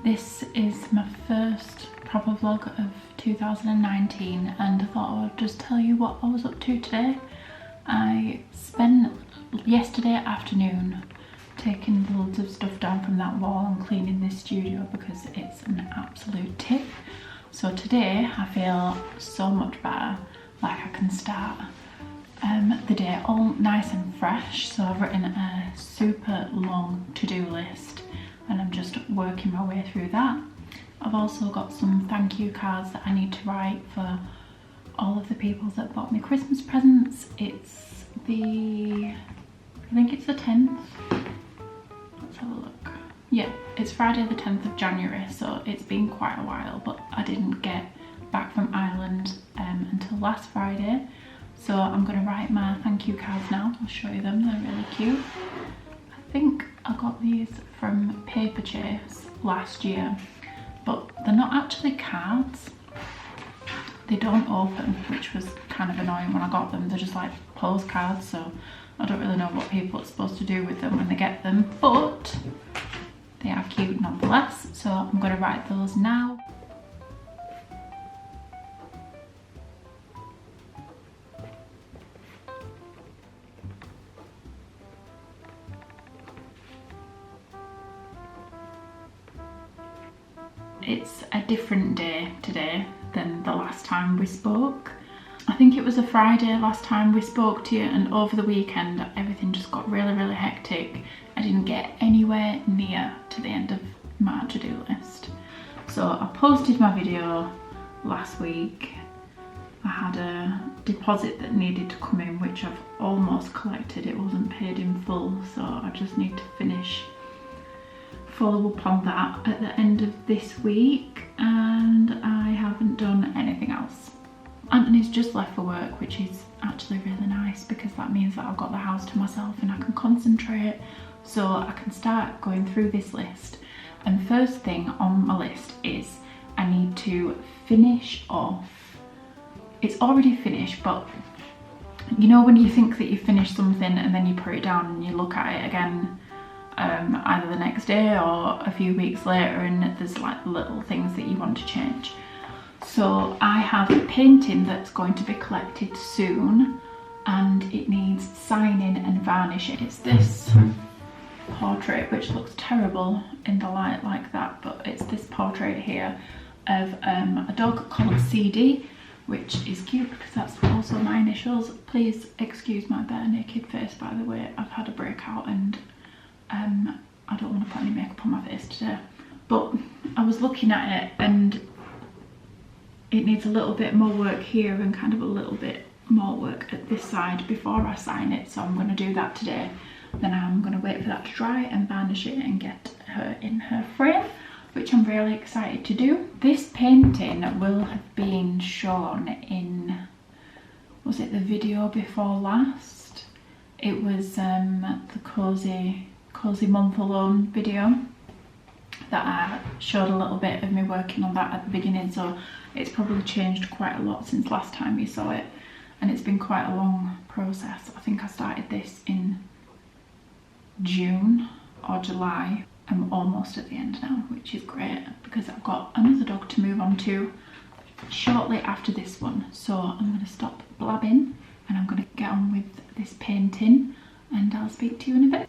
This is my first proper vlog of 2019 and I thought I would just tell you what I was up to today. I spent yesterday afternoon taking loads of stuff down from that wall and cleaning this studio because it's an absolute tip. So today I feel so much better, like I can start the day all nice and fresh. So I've written a super long to-do list and I'm just working my way through that. I've also got some thank you cards that I need to write for all of the people that bought me Christmas presents. It's I think it's the 10th. Let's have a look. Yeah, it's Friday the 10th of January, so it's been quite a while, but I didn't get back from Ireland until last Friday. So I'm going to write my thank you cards now. I'll show you them, they're really cute. I think I got these from Paper Chase last year, but they're not actually cards. They don't open, which was kind of annoying when I got them. They're just like postcards, so I don't really know what people are supposed to do with them when they get them, but they are cute nonetheless. So I'm going to write those now. It's a different day today than the last time we spoke. I think it was a Friday last time we spoke to you, and over the weekend everything just got really hectic. I didn't get anywhere near to the end of my to-do list. So I posted my video last week. I had a deposit that needed to come in, which I've almost collected. It wasn't paid in full, so I just need to follow up on that at the end of this week, and I haven't done anything else. Anthony's just left for work, which is actually really nice because that means that I've got the house to myself and I can concentrate, so I can start going through this list. And first thing on my list is I need to finish off. It's already finished, but you know when you think that you finished something and then you put it down and you look at it again either the next day or a few weeks later, and there's like little things that you want to change. So I have a painting that's going to be collected soon and it needs signing and varnishing. It's this portrait, which looks terrible in the light like that, but it's this portrait here of a dog called CD, which is cute because that's also my initials. Please excuse my bare naked face, by the way. I've had a breakout and I don't want to put any makeup on my face today. But I was looking at it and it needs a little bit more work here and kind of a little bit more work at this side before I sign it, so I'm going to do that today. Then I'm going to wait for that to dry and varnish it and get her in her frame, which I'm really excited to do. This painting will have been shown in, was it the video before last? It was the cozy month alone video that I showed a little bit of me working on that at the beginning, so it's probably changed quite a lot since last time you saw it, and it's been quite a long process. I think I started this in June or July. I'm almost at the end now, which is great because I've got another dog to move on to shortly after this one. So I'm going to stop blabbing and I'm going to get on with this painting, and I'll speak to you in a bit.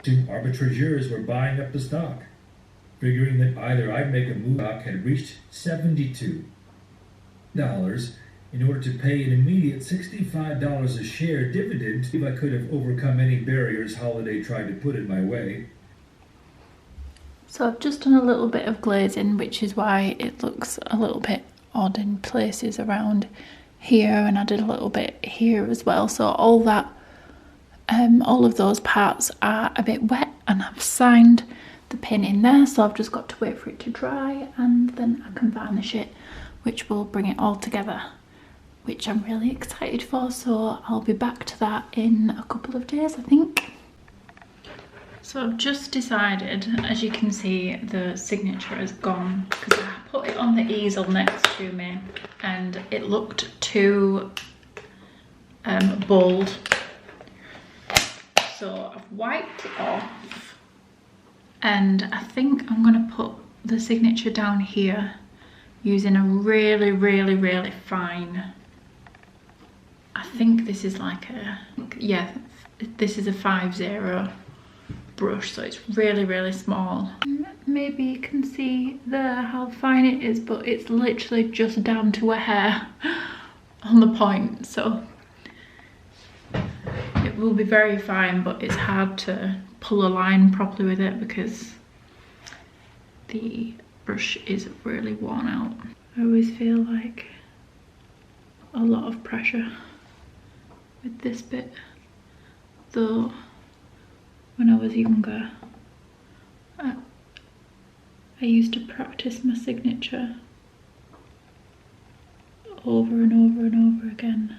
Two arbitrageurs were buying up the stock, figuring that either I'd make a move. Stock had reached $72 in order to pay an immediate $65 a share dividend if I could have overcome any barriers Holiday tried to put in my way. So I've just done a little bit of glazing, which is why it looks a little bit odd in places around here, and I did a little bit here as well. So all of those parts are a bit wet, and I've signed the pin in there, so I've just got to wait for it to dry and then I can varnish it, which will bring it all together, which I'm really excited for. So I'll be back to that in a couple of days, I think. So I've just decided, as you can see, the signature has gone because I put it on the easel next to me and it looked too bold. So I've wiped it off and I think I'm going to put the signature down here using a really, really, really fine, I think this is like this is a 5-0 brush, so it's really, really small. Maybe you can see there how fine it is, but it's literally just down to a hair on the point, so it will be very fine, but it's hard to pull a line properly with it because the brush is really worn out. I always feel like a lot of pressure with this bit, though when I was younger I used to practice my signature over and over and over again,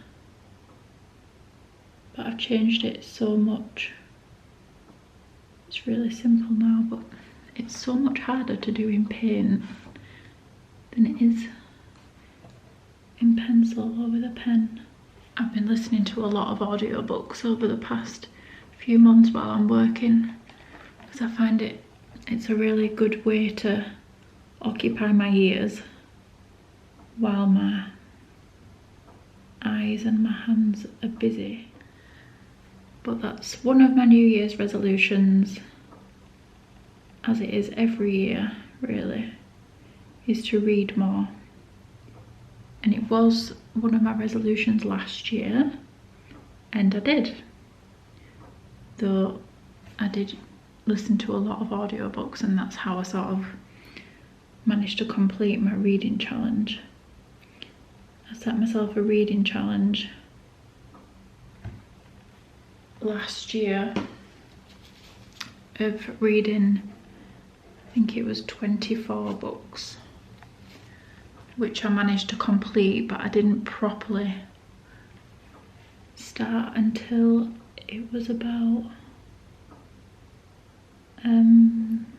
but I've changed it so much. It's really simple now, but it's so much harder to do in paint than it is in pencil or with a pen. I've been listening to a lot of audiobooks over the past few months while I'm working because I find it's a really good way to occupy my ears while my eyes and my hands are busy. But that's one of my New Year's resolutions, as it is every year really, is to read more. And it was one of my resolutions last year, and I did. Though I did listen to a lot of audiobooks, and that's how I sort of managed to complete my reading challenge. I set myself a reading challenge last year of reading, I think it was 24 books, which I managed to complete, but I didn't properly start until it was about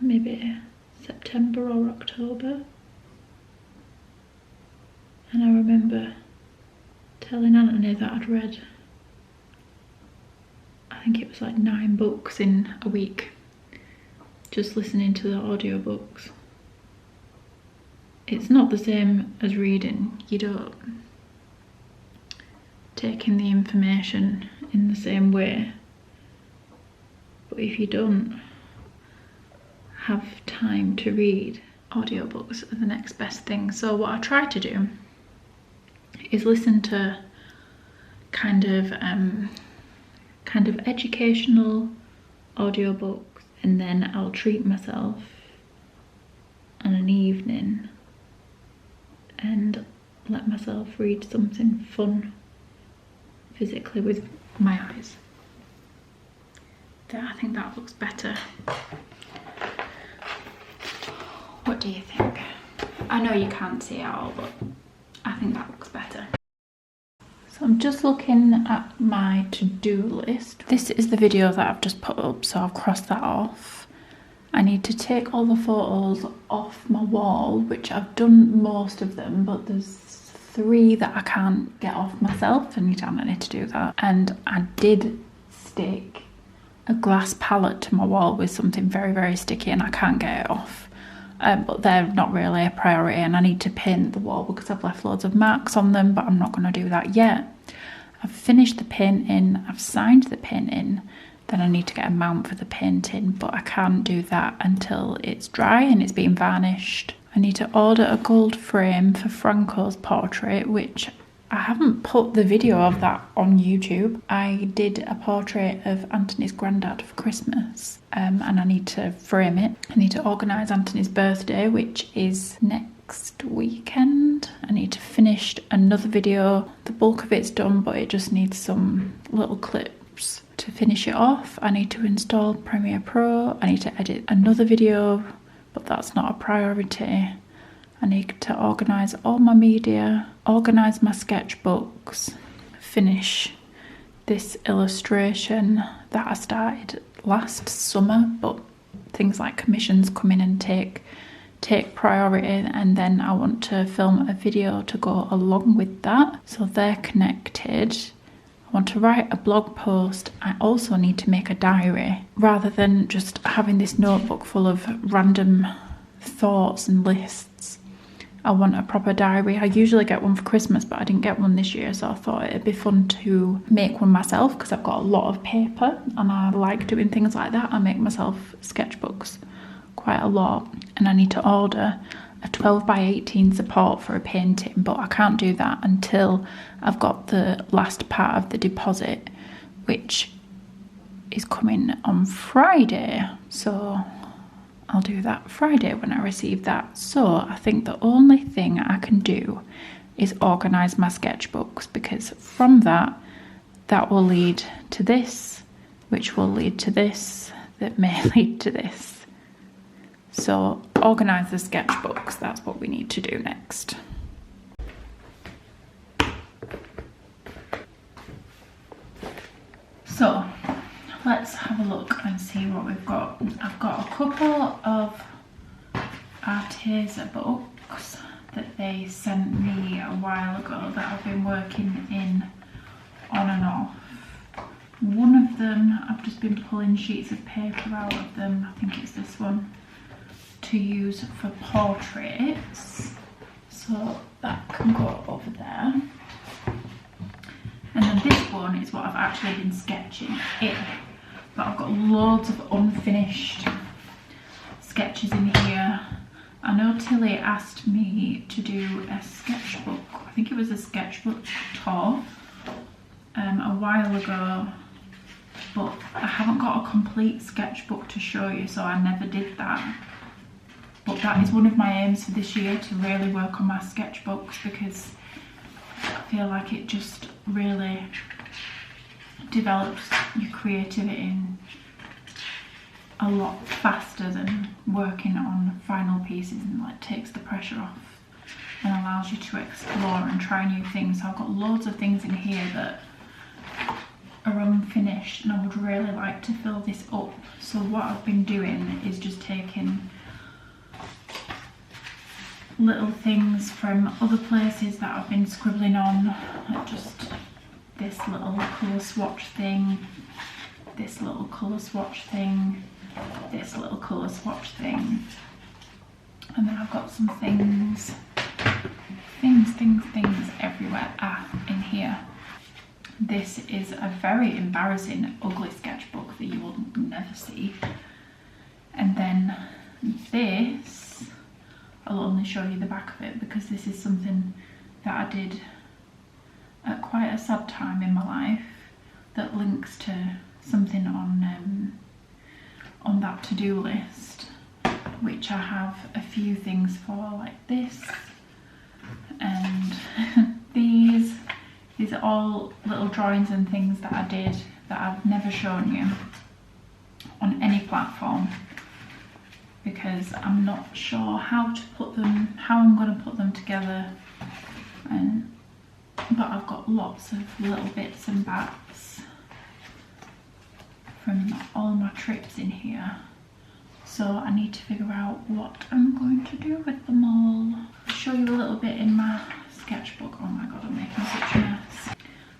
maybe September or October. And I remember telling Anthony that I'd read, I think it was like 9 books in a week, just listening to the audiobooks. It's not the same as reading. You don't take in the information in the same way. But if you don't have time to read, audiobooks are the next best thing. So what I try to do is listen to kind of educational audiobooks, and then I'll treat myself on an evening and let myself read something fun physically with my eyes. I think that looks better. What do you think? I know you can't see it all, but I think that looks better. So I'm just looking at my to-do list. This is the video that I've just put up, so I'll cross that off. I need to take all the photos off my wall, which I've done most of them, but there's 3 that I can't get off myself, and I need to do that. And I did stick a glass palette to my wall with something very, very sticky, and I can't get it off. But they're not really a priority, and I need to paint the wall because I've left loads of marks on them, but I'm not going to do that yet. I've finished the painting, I've signed the painting. then I need to get a mount for the painting, but I can't do that until it's dry and it's been varnished. I need to order a gold frame for Franco's portrait, which I haven't put the video of that on YouTube. I did a portrait of Anthony's granddad for Christmas, and I need to frame it. I need to organise Anthony's birthday, which is next weekend. I need to finish another video. The bulk of it's done, but it just needs some little clips to finish it off. I need to install Premiere Pro. I need to edit another video, but that's not a priority. I need to organise all my media, organise my sketchbooks, finish this illustration that I started last summer, but things like commissions come in and take priority, and then I want to film a video to go along with that, so they're connected. I want to write a blog post. I also need to make a diary rather than just having this notebook full of random thoughts and lists. I want a proper diary. I usually get one for Christmas, but I didn't get one this year, so I thought it'd be fun to make one myself because I've got a lot of paper and I like doing things like that. I make myself sketchbooks quite a lot, and I need to order a 12 by 18 support for a painting, but I can't do that until I've got the last part of the deposit, which is coming on Friday. So I'll do that Friday when I receive that. So I think the only thing I can do is organise my sketchbooks, because from that will lead to this, which will lead to this, that may lead to this. So organise the sketchbooks, that's what we need to do next. So let's have a look and see what we've got. I've got a couple of Arteza books that they sent me a while ago that I've been working in on and off. One of them, I've just been pulling sheets of paper out of them, I think it's this one, to use for portraits. So that can go over there. And then this one is what I've actually been sketching in. But I've got loads of unfinished sketches in here. I know Tilly asked me to do a sketchbook, I think it was a sketchbook tour a while ago, but I haven't got a complete sketchbook to show you, so I never did that. But that is one of my aims for this year, to really work on my sketchbooks, because I feel like it just really develops your creativity a lot faster than working on final pieces, and like takes the pressure off and allows you to explore and try new things. So I've got loads of things in here that are unfinished and I would really like to fill this up. So what I've been doing is just taking little things from other places that I've been scribbling on, like just this little colour swatch thing, this little colour swatch thing, this little colour swatch thing, and then I've got some things everywhere. In here. This is a very embarrassing, ugly sketchbook that you will never see. And then this, I'll only show you the back of it because this is something that I did at quite a sad time in my life that links to something on that to-do list, which I have a few things for, like this and these are all little drawings and things that I did that I've never shown you on any platform, because I'm not sure how I'm going to put them together, but I've got lots of little bits and bats from all my trips in here, so I need to figure out what I'm going to do with them all. I'll show you a little bit in my sketchbook. Oh my god, I'm making such a mess.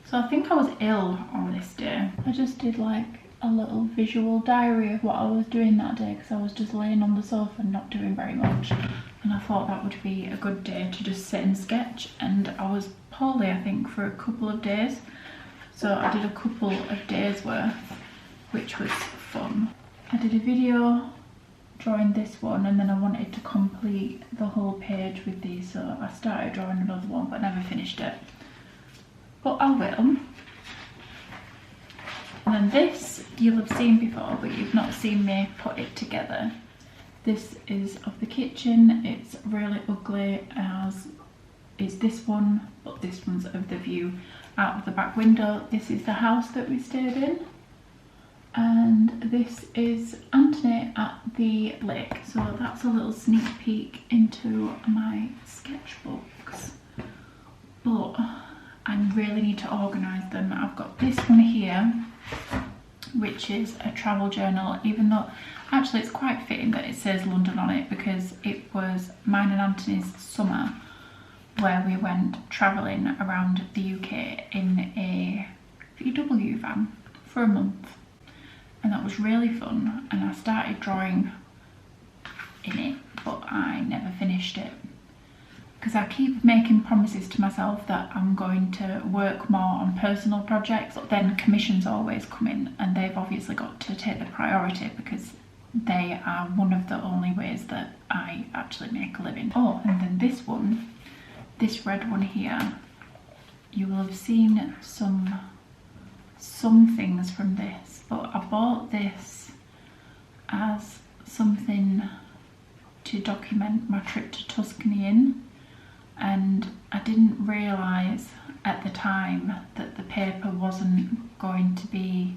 So I think I was ill on this day. I just did like a little visual diary of what I was doing that day, because I was just laying on the sofa and not doing very much, and I thought that would be a good day to just sit and sketch. And I was poorly, I think, for a couple of days, so I did a couple of days worth, which was fun. I did a video drawing this one, and then I wanted to complete the whole page with these, so I started drawing another one but never finished it. But I will. And then this you'll have seen before, but you've not seen me put it together. This is of the kitchen. It's really ugly, as is this one, but this one's of the view out of the back window. This is the house that we stayed in, and this is Anthony at the lake. So that's a little sneak peek into my sketchbooks, but I really need to organise them. I've got this one here, which is a travel journal, even though actually it's quite fitting that it says London on it, because it was mine and Anthony's summer where we went travelling around the UK in a VW van for a month, and that was really fun. And I started drawing in it, but I never finished it, because I keep making promises to myself that I'm going to work more on personal projects, but then commissions always come in, and they've obviously got to take the priority because they are one of the only ways that I actually make a living. Oh, and then this one, this red one here, you will have seen some things from this, but I bought this as something to document my trip to Tuscany in, and I didn't realise at the time that the paper wasn't going to be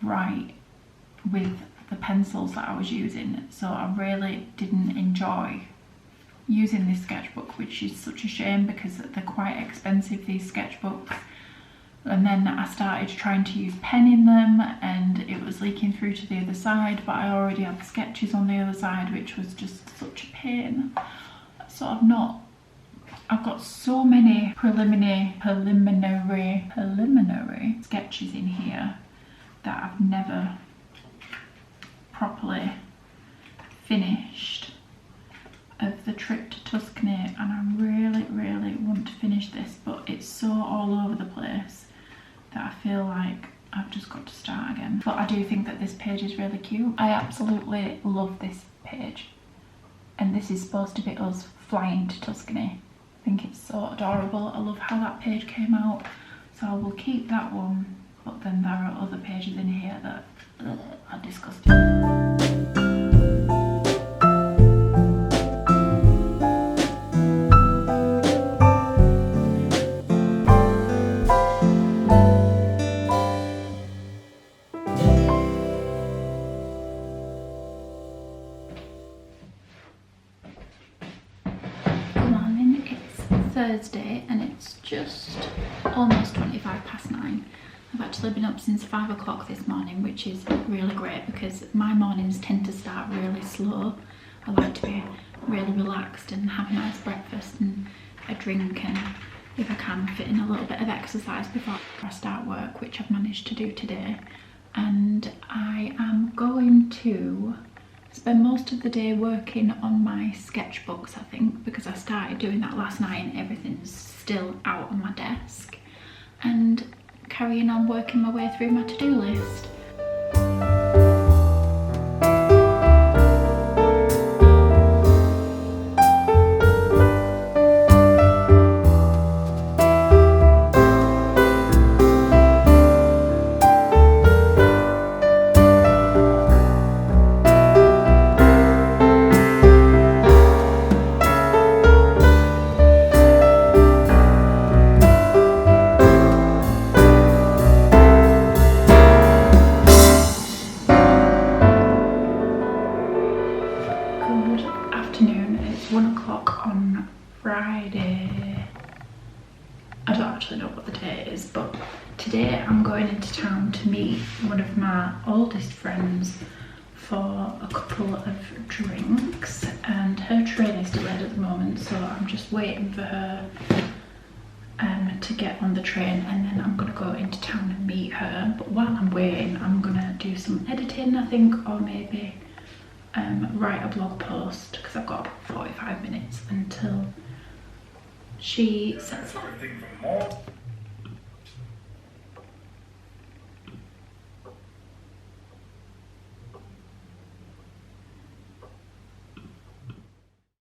right with the pencils that I was using, so I really didn't enjoy using this sketchbook, which is such a shame because they're quite expensive, these sketchbooks. And then I started trying to use pen in them, and it was leaking through to the other side, but I already had sketches on the other side, which was just such a pain. So I've got so many preliminary sketches in here that I've never properly finished of the trip to Tuscany, and I really want to finish this, but it's so all over the place that I feel like I've just got to start again. But I do think that this page is really cute. I absolutely love this page, and this is supposed to be us flying to Tuscany. I think it's so adorable. I love how that page came out, so I will keep that one, but then there are other pages in here that are disgusting. Thursday, and it's just almost 9:25. I've actually been up since 5 o'clock this morning, which is really great because my mornings tend to start really slow. I like to be really relaxed and have a nice breakfast and a drink, and if I can fit in a little bit of exercise before I start work, which I've managed to do today. And I am going to spend most of the day working on my sketchbooks, I think, because I started doing that last night and everything's still out on my desk, and carrying on working my way through my to-do list. It's 1 o'clock on Friday. I don't actually know what the day is, but today I'm going into town to meet one of my oldest friends for a couple of drinks, and her train is delayed at the moment, so I'm just waiting for her to get on the train, and then I'm gonna go into town and meet her. But while I'm waiting, I'm gonna do some editing, I think, or maybe write a blog post, because I've got 45 minutes until she sets off.